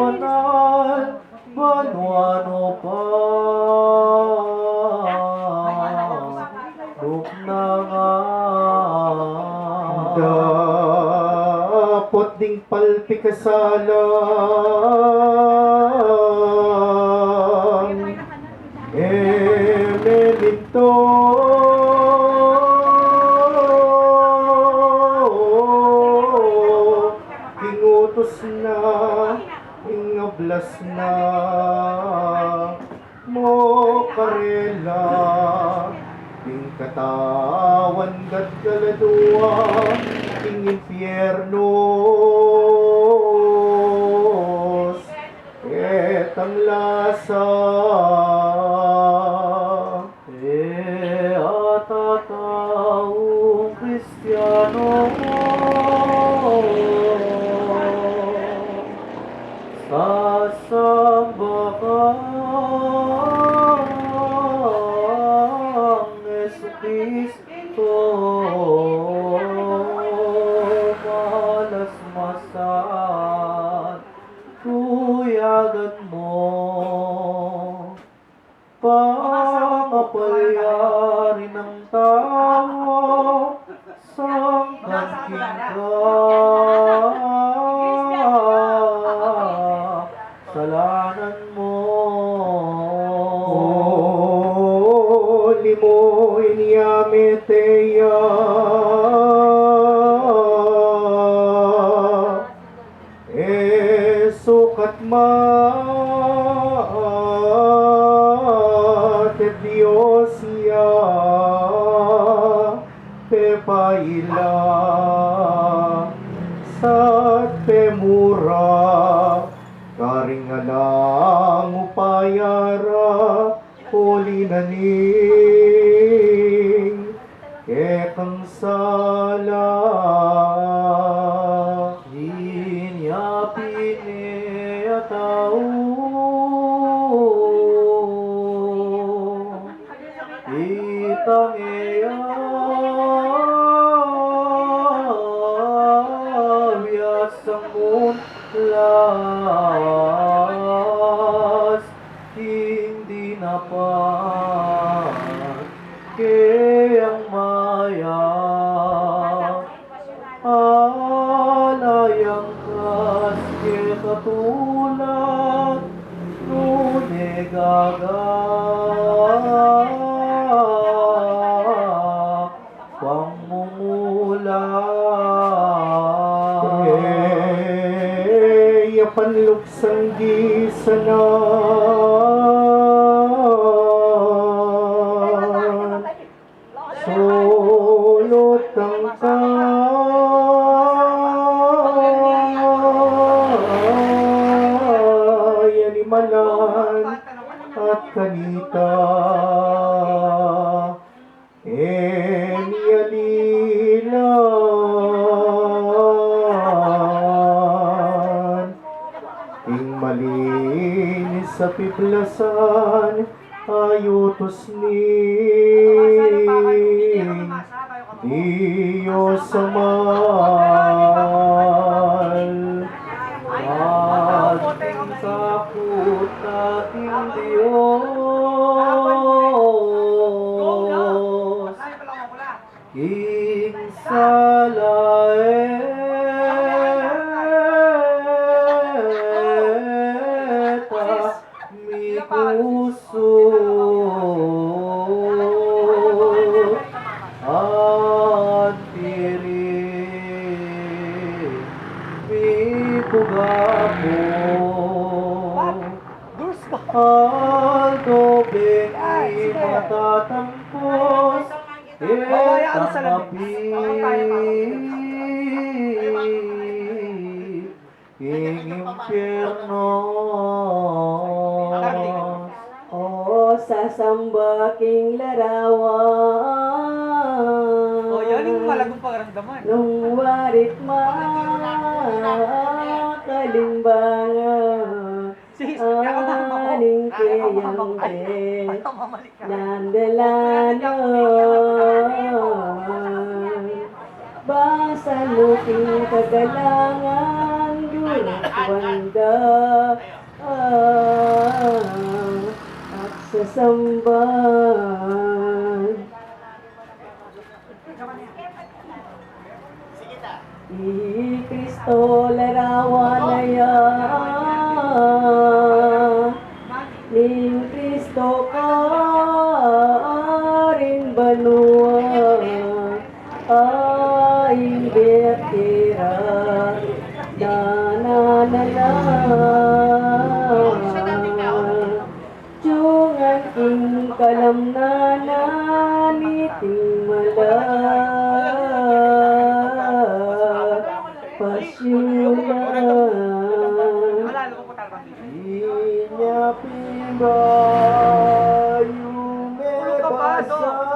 personal, ano pa. Na nga. Dapat ding palpikasalang elemento ingutos na ingablas na mo karela ting katawan kat kaladua ting infiernos etang lasa Atataong Kristiyano sasamba kang Jesucristo malasmasan tuyagan mo pangapalyari ng tao sangkangking kasalanan mo. Limo iniameteya sukat te Dios ya te paila sa te mura karingalang upayara huli na ning ekang sala Inyapin niya tao itang iya biasang munlas hindi napat kayang maya alayang kas katulad nunegaga pangmumula panluksang di sanan sulot ang kayanimalan at kanita malinis sa piblasan ayutos ni Diyos amal ating sakot ating Diyos king salae puso at tirin bibugapo aldobeng imatatampos etang api ing impyerno sasamba king larawan. Oh, yan yung malagong pagkaramdaman. Nung warit makalimbangan aning kayang nandalanan basan mo king kagalangan banda at sasamba. Di Kristo larawan na yan, ning Kristo ka rin banua, ay betira nananala. Jungan king kalamnanan iting pasyunan. Malalo ko po talagang dito. Inya pimbayu Tulog ka pa, me Dok.